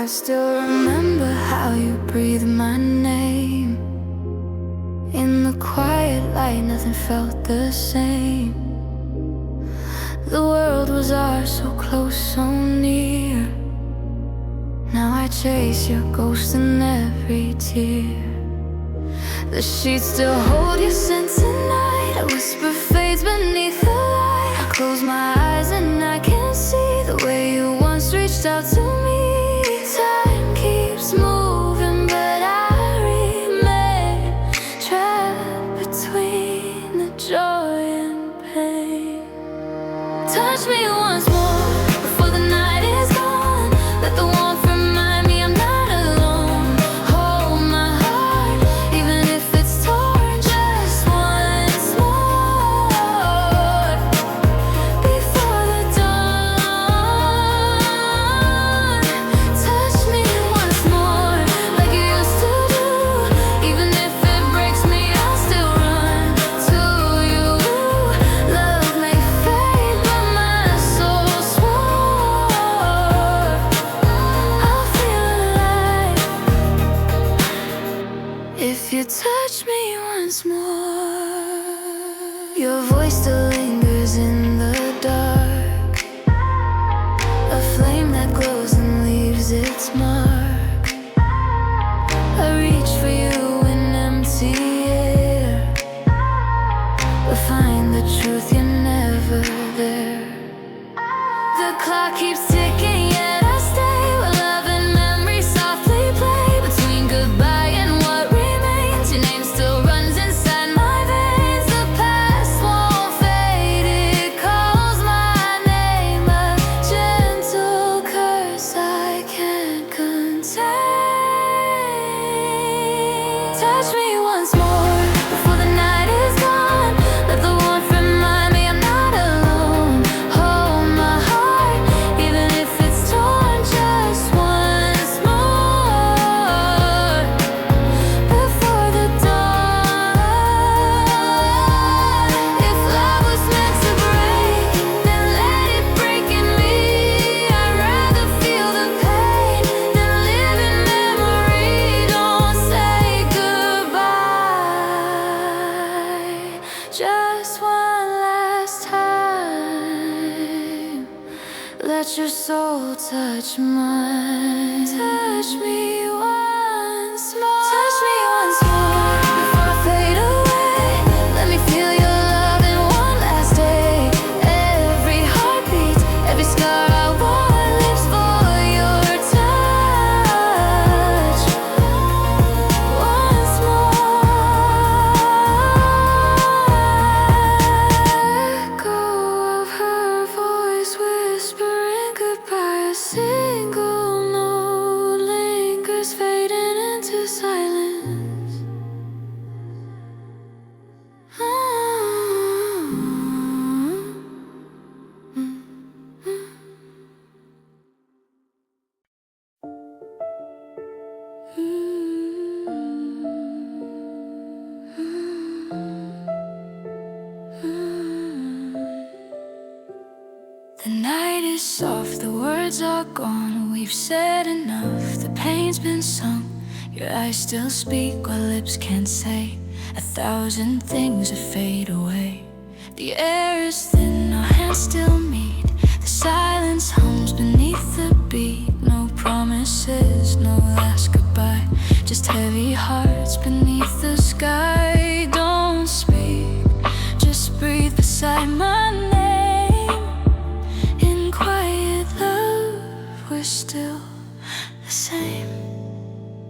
still remember how you breathed my name. In the quiet light, nothing felt the same. The world was ours, so close, so near. Now I chase your ghost in every tear. The sheets still hold your scent tonight. A whisper fades beneath the light. I close my eyes and I can see the way you once reached out to me. Time keeps moving, but I remain trapped between the joy and pain. Touch me once more before the night is gone. Let the warmth remind me I'm not alone. Hold my heart, even if it's torn, just once more before the dawn. Touch me once more like you used to do. Even if it breaks me, I'll still run to you. Love may fade, but my soul swore I'll feel alive if you touch me once more. Your voice still lingers in the dark, a flame that glows and leaves its mark. I reach for you in empty air, but find the truth, you're never there. The clock keeps ticking, yet I stay where love and memory softly play. Between goodbye and what remains, your name still runs inside my veins. The past won't fade, it calls my name, a gentle curse I can't contain. Touch me once more before the night is gone. Let the warmth remind me I'm not alone. Hold my heart, even if it's torn, just once more before the dawn. If love was meant to break, then let it break in me. I'd rather feel the pain than live in memory. Don't say goodbye, just one last time. Let your soul touch mine. Touch me once more. Touch me once more before I fade away. Let me feel your love in one last day. Every heartbeat, every scar I wore lives for your touch. Once more. Echo of her voice whispering goodbye. A single note lingers, fading into silence. The night is soft, the words are gone. We've said enough, the pain's been sung. Your eyes still speak while lips can't say. 1,000 things that fade away. The air is thin, our hands still meet. The silence hums beneath the beat. No promises, no last goodbye. Just heavy hearts beneath the sky. Don't speak, just breathe beside my name. In quiet love, we're still the same.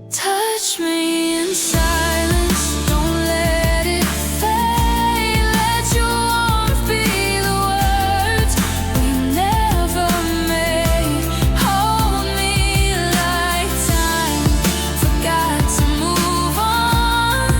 Touch me in silence, don't let it fade. Let your warmth be the words we never made. Hold me like time forgot to move on.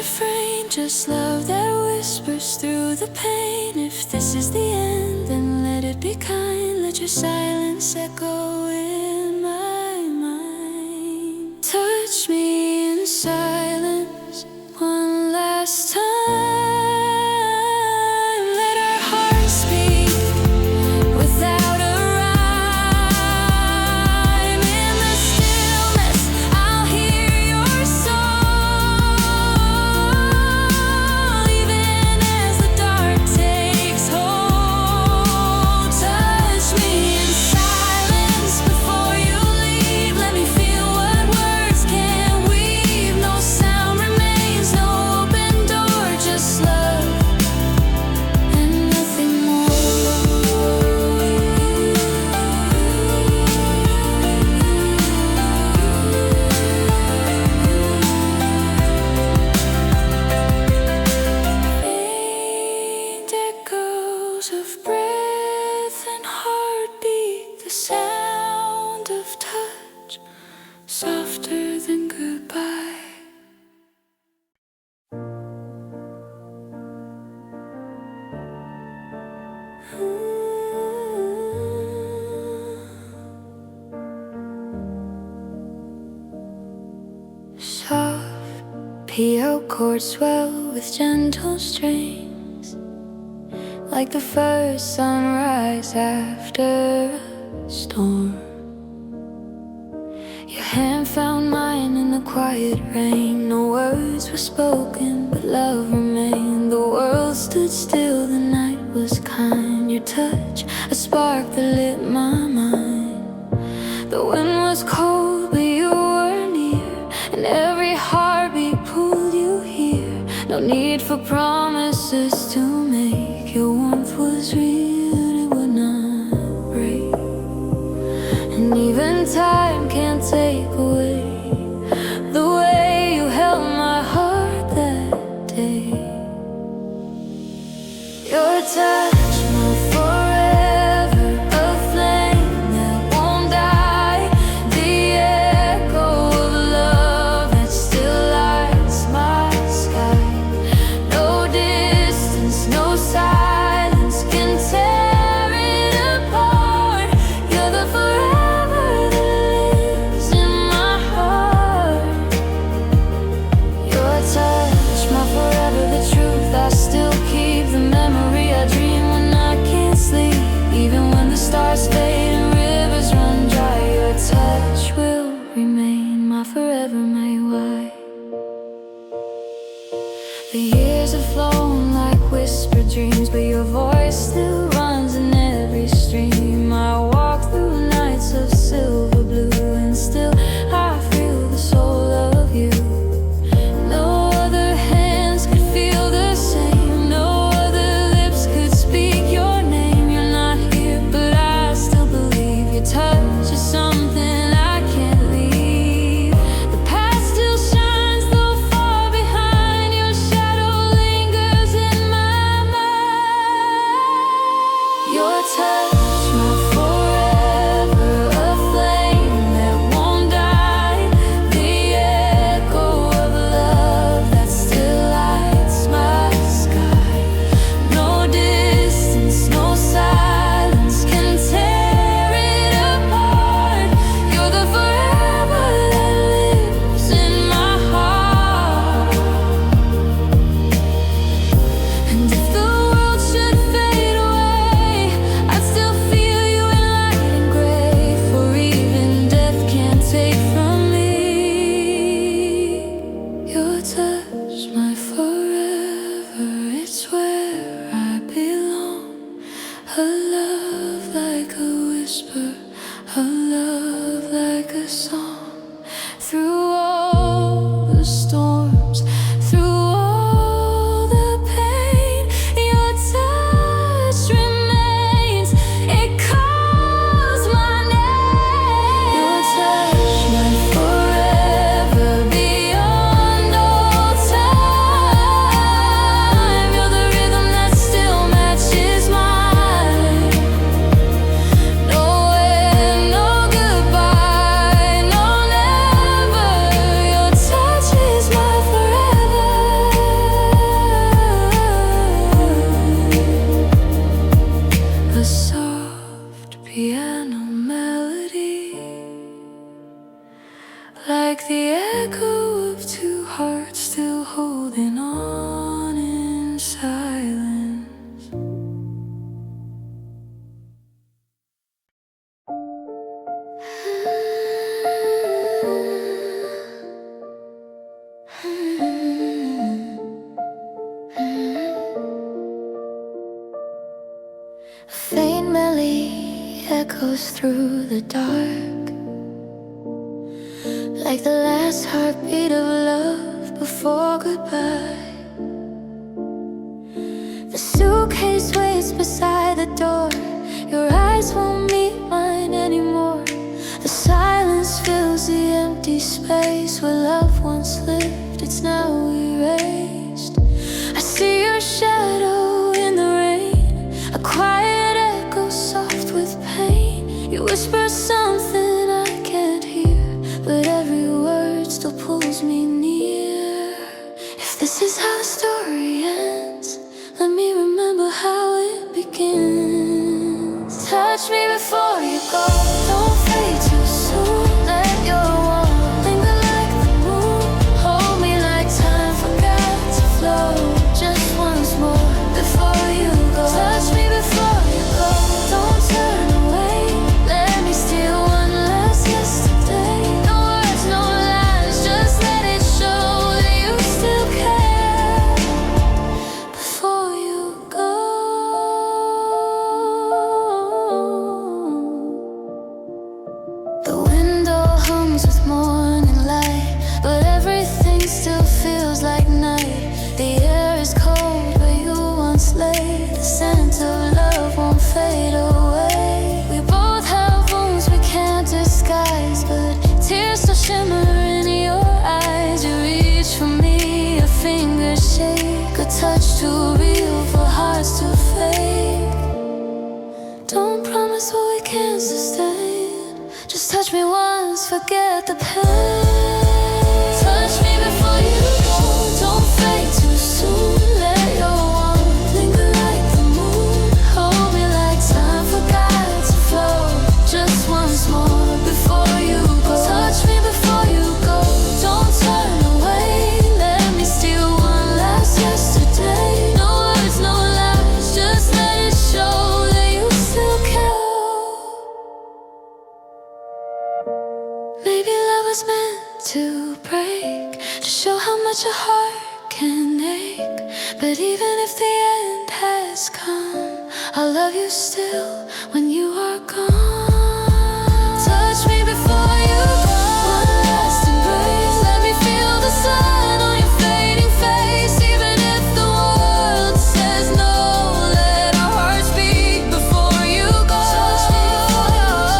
refrain, just love that whispers through the pain. If this is the end, then let it be kind. Let your silence echo in my mind. Touch me in silence one last time. Let our hearts speak without a rhyme. In the stillness, I'll hear your song. Even as the dark takes hold, touch me in silence before you leave. Let me feel what words can't weave. No sound remains, no open door, just love and nothing more. Faint echoes of breath and heartbeat, the sound of touch, softer than goodbye. Soft PO chords swell with gentle strings, like the first sunrise after a storm. Your hand found mine in the quiet rain. No words were spoken, but love remained. The world stood still, the night was kind. Your touch, a spark that lit my mind. The wind was cold, but you were near, and every heartbeat pulled you here. No need for promises to make. Your warmth was real, and it would not break. And even time can't take away the way you held my heart that day. Your touch, my forever, a flame that won't die. The echo of love that still lights my sky. No distance, no silence can tear it apart. You're the forever that lives in my heart. Your touch, my forever, the truth. I still keep the memory. I dream when I can't sleep, even when the stars fade and rivers run dry. Your touch will remain my forever, my why. The years have flown like whispered dreams, but your voice still runs in every stream. I walk through nights of silver blue, and still I feel the soul of you. No other hands could feel the same. No other lips could speak your name. You're not here, but I still believe. Your touch is something I can't leave. The past still shines, though far behind. Your shadow lingers in my mind. Your touch, my forever, a flame that won't die. The echo of love that still lights my sky. No distance, no silence can tear it apart. You're the forever that lives in my heart. And if the world should fade away, I'd still feel you in light and gray. For even death can't take from me your touch, my forever. It's where I belong. A love like a whisper, a love like a song. Through all the storms, through all the pain, your touch remains. It calls my name. Your touch, my forever, beyond all time. holding on in silence. A faint melody echoes through the dark, like the last heartbeat of love before goodbye. The suitcase waits beside the door. Your eyes won't meet mine anymore. The silence fills the empty space where love once lived. It's now erased. I see your shadow in the rain, a quiet echo soft with pain. You whisper something I can't hear, but every word still pulls me near. If this is how the story ends, let me remember how it begins. Touch me before you go, don't fade too soon. Let your warmth linger like the moon. Hold me like time forgot to flow. Just once more before you go. Touch me before you go, don't turn away. Let me steal one last yesterday. No words, no lies, just let it show that you still care. Before you go, the window hums with morning light, but everything still feels like night. The air is cold where you once lay. The scent of love won't fade away. We both have wounds we can't disguise, but tears still shimmer in your eyes. You reach for me, your fingers shake. A touch too real for hearts to fake. Don't promise what we can't sustain. Just touch me once, forget the pain. Touch me before you go, don't fade too soon. Let your warmth linger like the moon. Hold me like time forgot to flow. Just once more before you go. Touch me before you go, don't turn away. Let me steal one last yesterday. No words, no lies, just let it show that you still care. Maybe love was meant to break, to show how much a heart can ache. But even if the end has come, I'll love you still when you are gone. Touch me before you go, one last embrace. Let me feel the sun on your fading face. Even if the world says no, let our hearts beat before you go. Touch me before you go.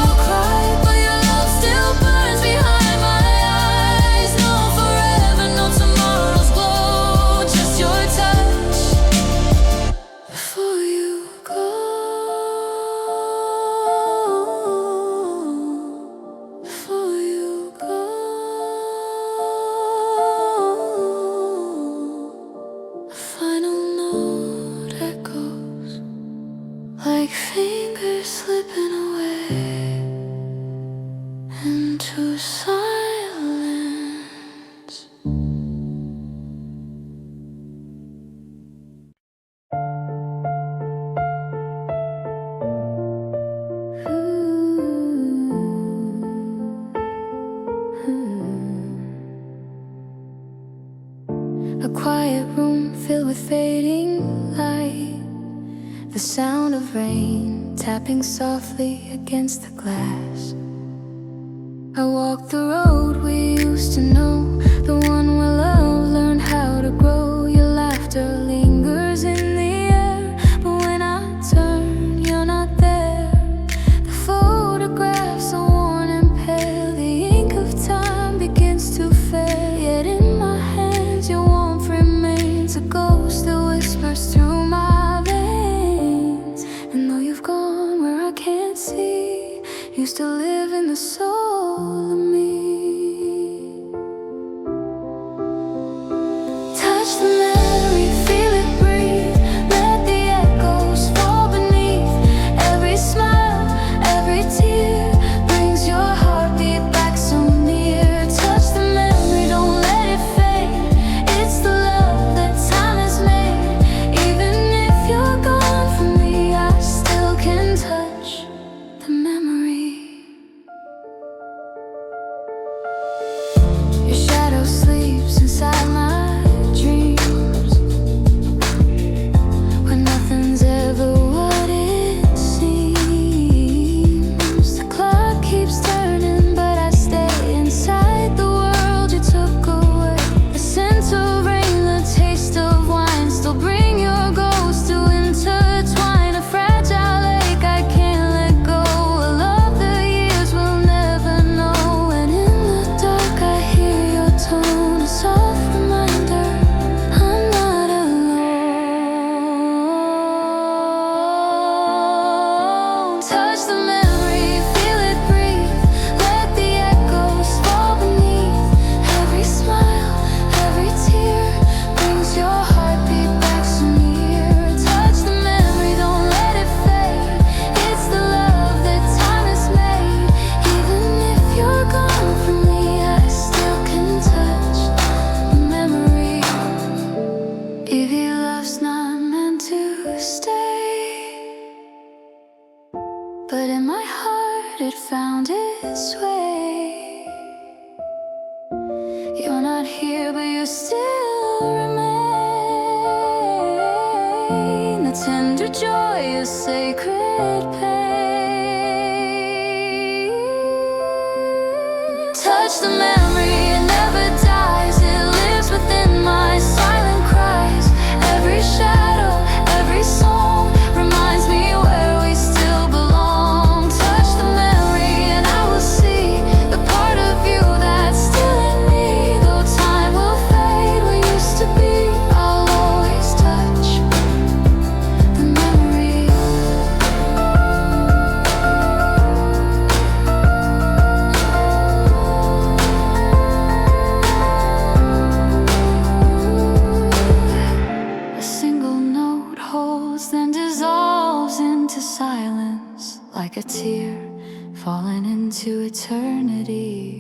I'll cry, but your love still burns behind my eyes. No forever, no tomorrow's glow, just your touch before you go. Before you go. A final note echoes like fingers slipping away into silence. A quiet room filled with fading light, the sound of rain tapping softly against the glass. I walk the road we used to know, the one where love learned how to grow. Your laughter lingers in the air, but when I turn, you're not there. The photographs are worn and pale, the ink of time begins to fade. Yet in my hands, your warmth remains, a ghost that whispers through my veins. And though you've gone where I can't see, you still live in the soul of me. a sacred pain. Touch the memory, it never dies. It lives within my silent cries. Every shadow, every song reminds me where we still belong. Touch the memory and I will see the part of you that's still in me. Though time will fade, we used to be. I'll always touch the memory. A single note holds, then dissolves into silence, like a tear falling into eternity.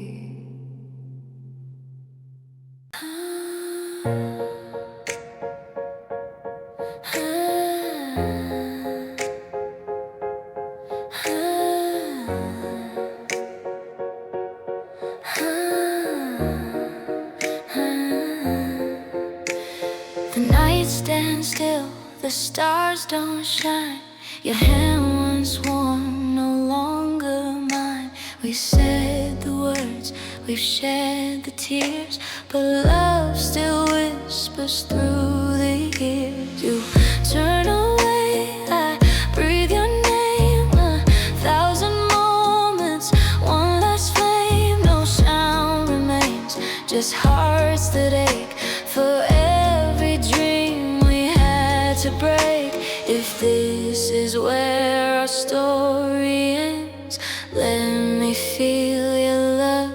The night stands still, the stars don't shine. Your hand once warm, no longer mine. We said the words, we've shed the tears, but love still whispers through the years. You turn away, I breathe your name. 1,000 moments, one last flame. No sound remains, just hearts that ache for every dream we had to break. If this is where our story ends, let me feel your love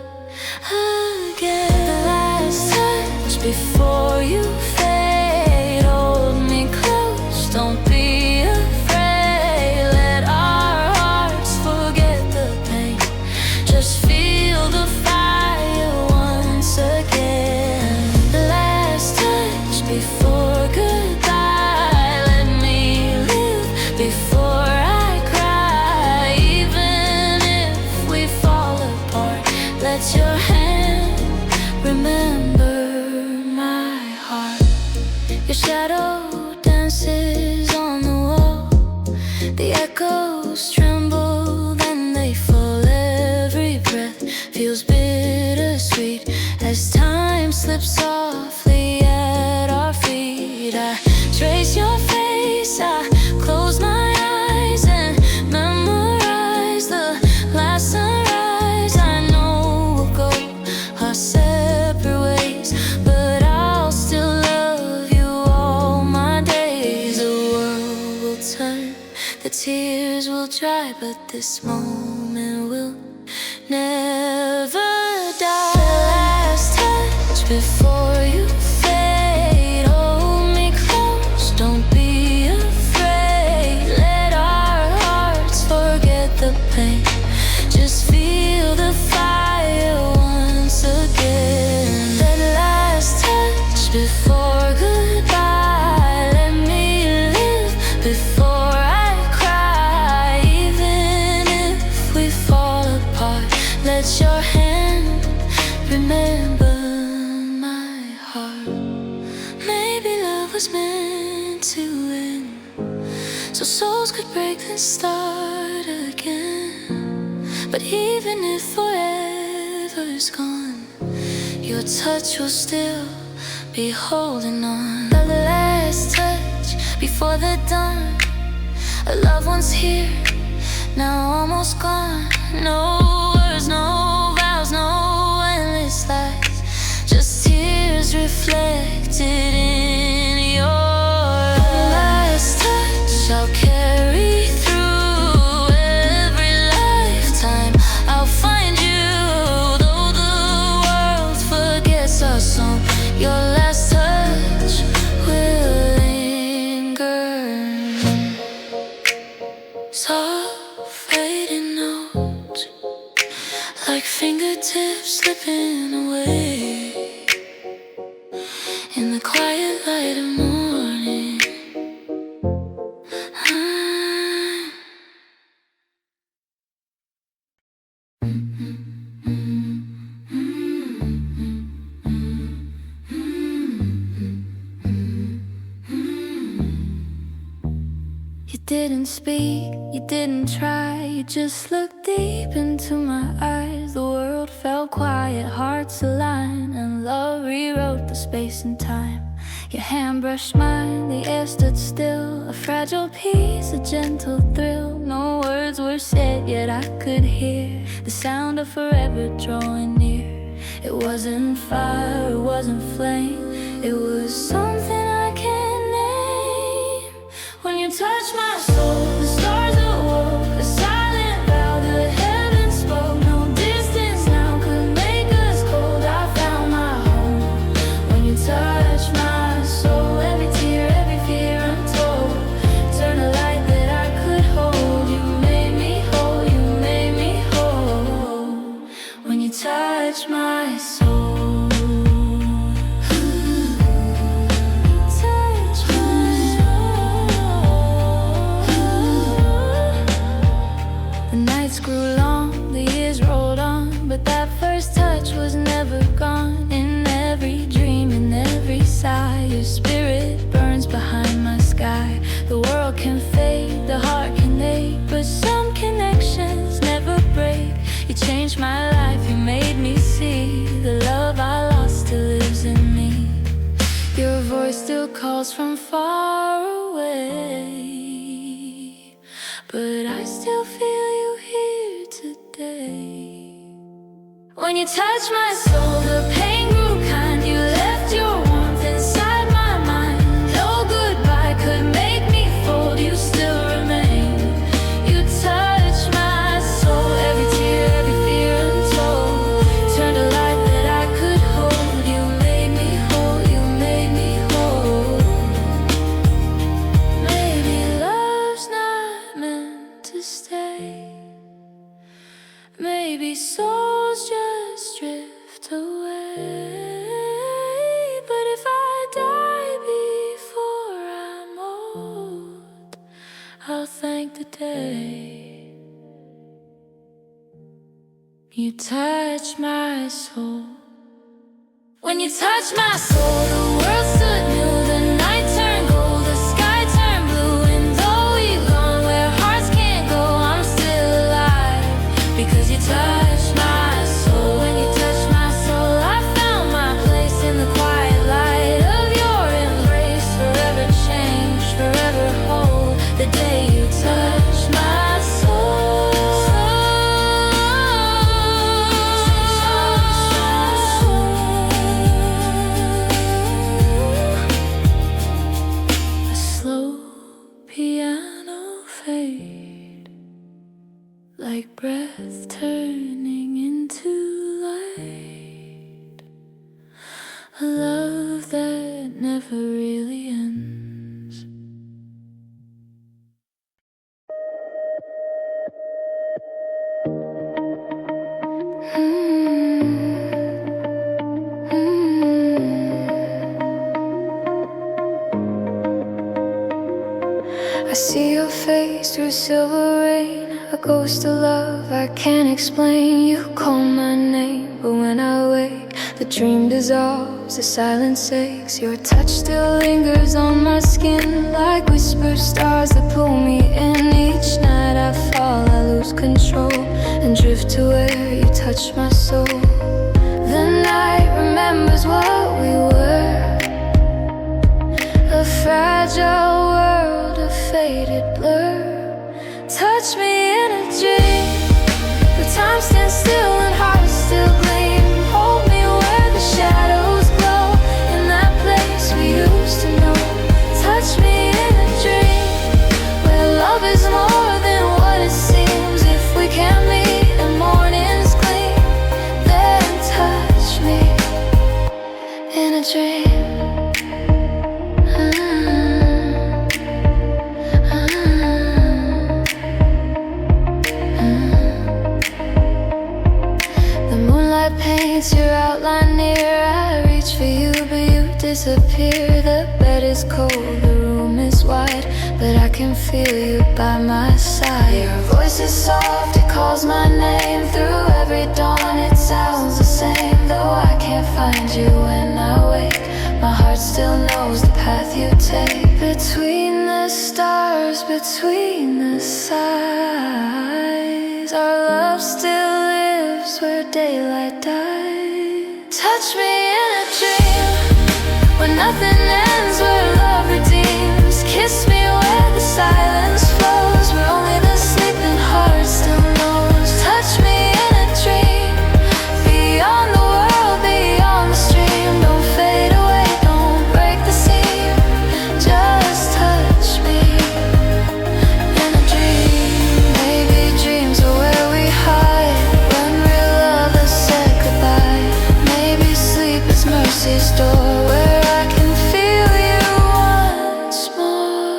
again. The last touch before you fade. Hold me close, don't be afraid. Let our hearts forget the pain. Just feel the fire once again. The last touch before goodbye. Let me live before I cry. Even if we fall apart, let your hand remember my heart. Your shadow dances on the wall. The echoes tremble, then they fall. Every breath feels bittersweet as time slips softly at our feet. I trace your face, I close my eyes and memorize the last sunrise. I know we'll go our separate ways, but I'll still love you all my days. The world will turn, the tears will dry, but this moment will never die. The last touch before you fade. Hold me close, don't be afraid. Let our hearts forget the pain. Just feel the fire once again. That last touch before goodbye. Let me live before I cry. Even if we fall apart, let your hand remember my heart. Maybe love was meant to end, so souls could break and start again. But even if forever's gone, your touch will still be holding on. The last touch before the dawn. A loved one's here, now almost gone. No words, no vows, no endless lies. Just tears reflected in your last touch. I'll carry through every lifetime. I'll find you, though the world forgets our song. Your last touch will linger. Soft fading notes, like fingertips slipping away in the quiet light of morning. didn't speak, you didn't try, you just looked deep into my eyes. The world felt quiet, hearts aligned, and love rewrote the space and time. Your hand brushed mine, the air stood still, a fragile piece, a gentle thrill. No words were said, yet I could hear the sound of forever drawing near. It wasn't fire, it wasn't flame, it was something I can't name. When you touched my soul, the stars awoke, a silent vow the heavens spoke. No distance now could make us cold. I found my home when you touched my soul. Every tear, every fear untold, turned a light that I could hold. You made me whole, you made me whole. When you touched my soul. Grew long, the years rolled on, but that first touch was never gone. In every dream, in every sigh, your spirit burns behind my sky. The world can fade, the heart can ache, but some connections never break. You changed my life, you made me see the love I lost still lives in me. Your voice still calls from far away, but I still feel you here today. When you touch my soul, the pain grew kind. You left your warmth inside my mind. No goodbye could make me fold. You still remain. You touched my soul. Every tear, every fear untold, turned a light that I could hold. You made me whole, you made me whole. Maybe love's not meant to stay. Maybe souls just drift away. But if I die before I'm old, I'll thank the day you touch my soul. When you touch my soul, the world stood new. The night turned gold, the sky turned blue. And though we've gone where hearts can't go, I'm still alive because you touched my soul. When you touched my soul, I found my place in the quiet light of your embrace. Forever changed, forever whole, the day you touched my soul. A slow piano fade, like breath turning into light. A love that never really ends. I see your face through silver rain, a ghost of love I can't explain. You call my name, but when I wake, the dream dissolves, the silence aches. Your touch still lingers on my skin, like whispered stars that pull me in. Each night I fall, I lose control, and drift to where you touch my soul. The night remembers what we were, a fragile world, a faded blur. Touch me in a dream, but time stands still and hearts still gleam. Hold me where the shadows glow, in that place we used to know. Touch me in a dream, where love is more than what it seems. If we can't meet and mornings gleam, then touch me in a dream. Paints your outline near. I reach for you, but you disappear. The bed is cold, the room is wide, but I can feel you by my side. Your voice is soft, it calls my name. Through every dawn it sounds the same. Though I can't find you when I wake, my heart still knows the path you take. Between the stars between the sighs. Our love still lives where daylight dies. Touch me in a dream where nothing ends, where love redeems. Kiss me where the silence flows, where only the sleeping heart still knows. Touch me in a dream beyond the world, beyond the stream. Don't fade away, don't break the seam. Just touch me in a dream. Maybe dreams are where we hide when real love has said goodbye. Maybe sleep is mercy's door, where I can feel you once more.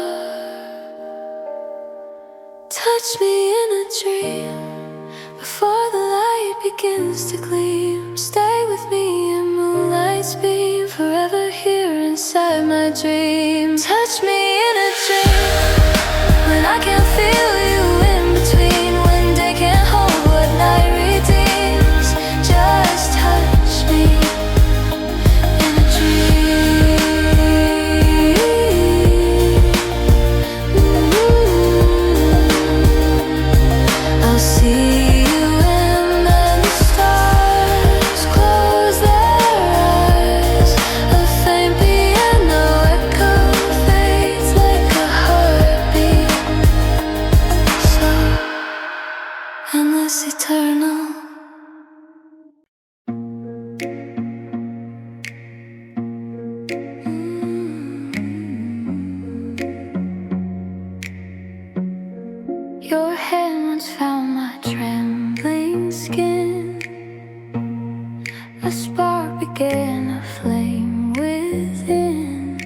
Touch me in a dream before the light begins to gleam. Stay with me in moonlight's beam, forever here inside my dream. Touch me in a dream when I can't feel you in between, when day can't hold what night redeems. Just touch me in a dream. I'll see you when the stars close their eyes. A faint piano echo fades like a heartbeat, slow, endless, eternal. Your hand once found my trembling skin. A spark began a flame within.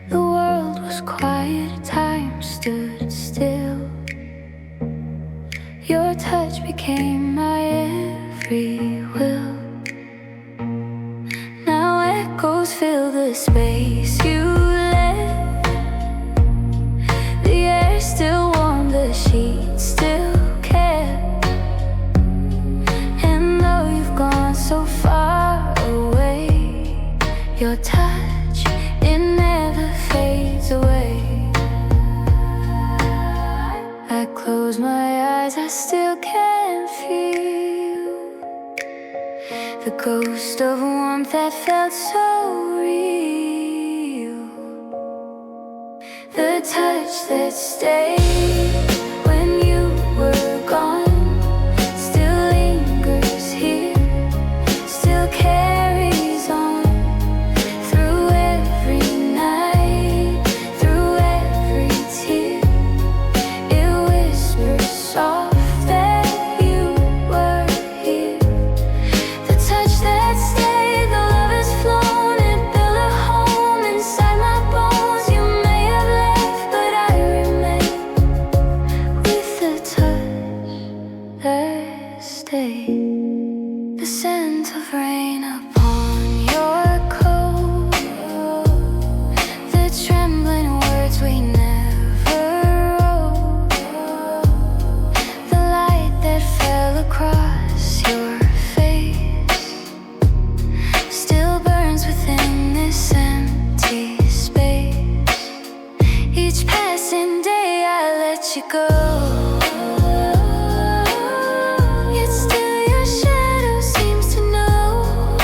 The world was quiet, time stood still. Your touch became my every will. Now echoes fill the space you left. The air still warm, the sheets still kept. And though you've gone so far away, your touch, it never fades away. I close my eyes, I still can feel the ghost of warmth that felt so real. The touch that stayed when you were gone still lingers here, still carries on through every night, through every tear. It whispers soft that you were here. The touch that stayed, the love has flown and built a home inside my bones. You may have left, but I remain with the touch that stayed. The scent of rain upon your coat, the trembling words we never wrote, the light that fell across your face still burns within this empty space. Each passing day I let you go, yet still your shadow seems to know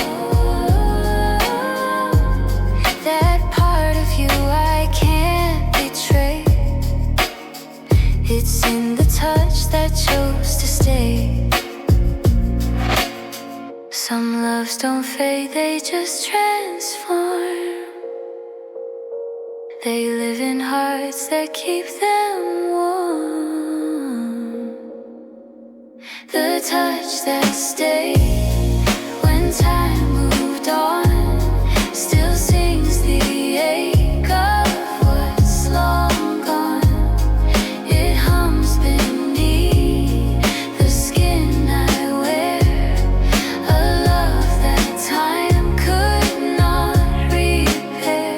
that part of you I can't betray. It's in the touch that chose to stay. Some loves don't fade, they just transform. They live in hearts that keep them warm. The touch that stayed when time moved on still sings the ache of what's long gone. It hums beneath the skin I wear, a love that time could not repair.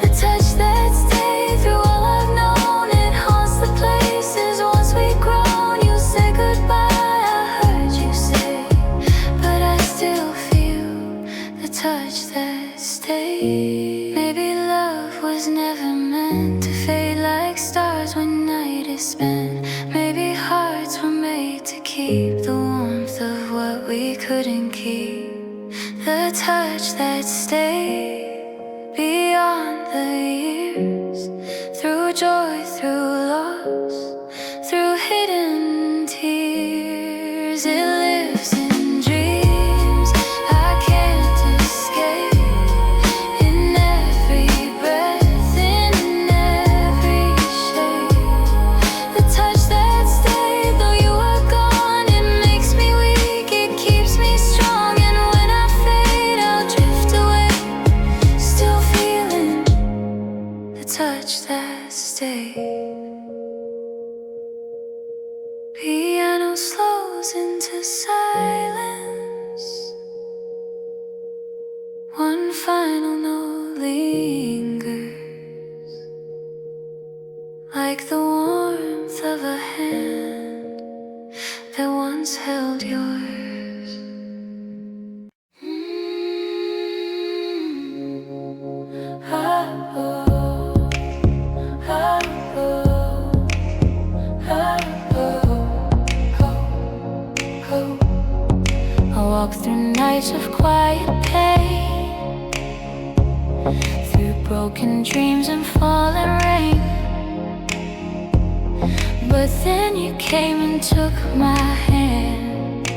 The touch that stayed through all I've known, it haunts the places once we'd grown. You said goodbye, I heard you say, but I still feel the touch that stayed. Maybe love was never meant to fade. we spent. Maybe hearts were made to keep the warmth of what we couldn't keep. The touch that stayed beyond the years. Through joy, through loss, through hidden tears. It lives in dreams I can't escape. In every breath, in every shade. The touch that stayed, though you are gone. It makes me weak, it keeps me strong. And when I fade, I'll drift away, still feeling the touch that stayed. Piano slows into silence. One final note lingers, like the warmth of a hand that once held yours. I walk through nights of quiet pain, through broken dreams and falling rain. But then you came and took my hand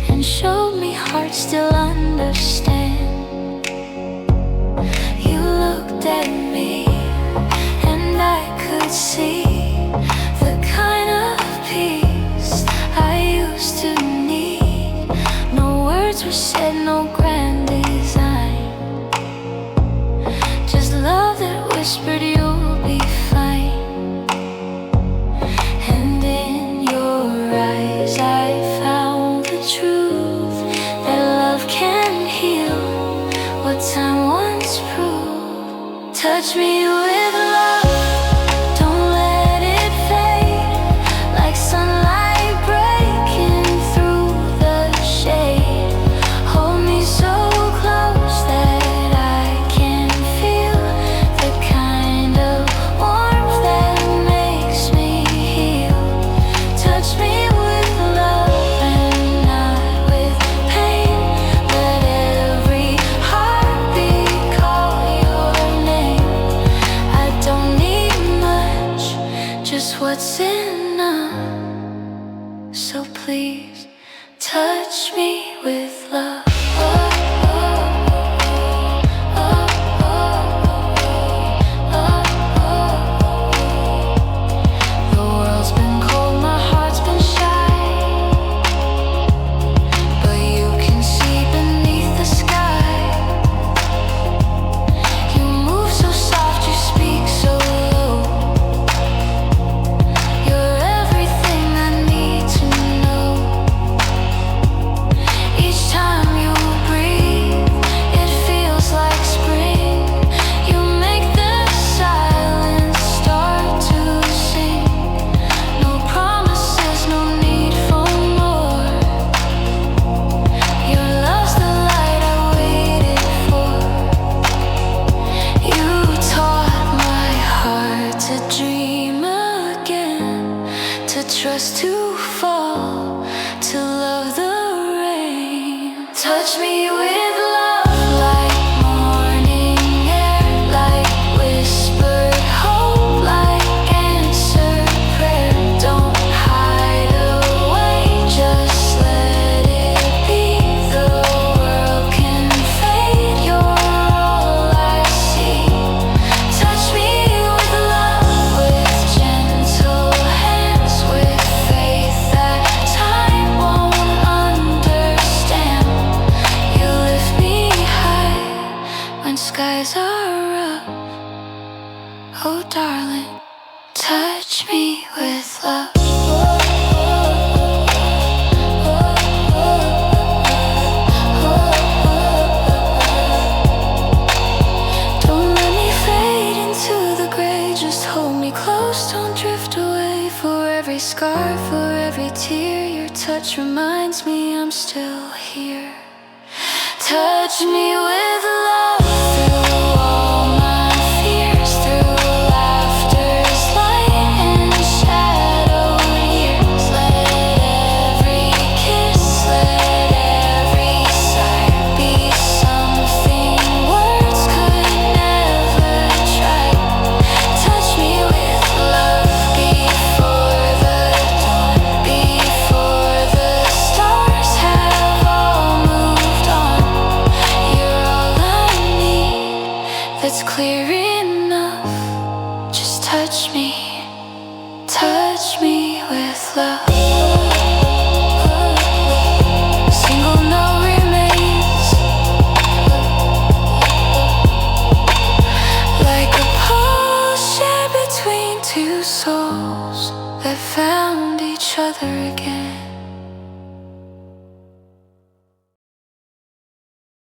and showed me hearts still understand. You looked at me and I could see the kind of peace I used to need. No words were said, no grand design, just love that whispered you'll be fine. And in your eyes I found the truth, that love can heal what time once proved. Touch me with love, don't let it fade, like sunlight breaking through the shade. Hold me so close that I can feel the kind of warmth that makes me heal. Touch me with love and not with pain. Let every heartbeat call your name. I don't need much, just what's enough. So please touch me with love. The world's been cold, my heart's been shy, but you can see beneath the sky. You move so soft, you speak so low. You're everything I need to know. Each time you breathe, it feels like spring. You make the silence start to sing. No promises, no need for more. Your love's the light I waited for. You taught my heart to dream again, to trust, to fall, to love the rain. Touch me with love, like morning air, like whispered hope, like answered prayer. Don't hide away, just let it be. The world can fade, you're all I see. Touch me with love, with gentle hands, with faith that time won't understand. You lift me high when skies are rough. Oh darling, touch me with love. Don't let me fade into the gray, just hold me close, don't drift away. For every scar, for every tear, your touch reminds me I'm still here. Touch me with love through all my fears, through laughter's light and it's clear enough. Just touch me with love. A single note remains, like a pulse shared between two souls that found each other again.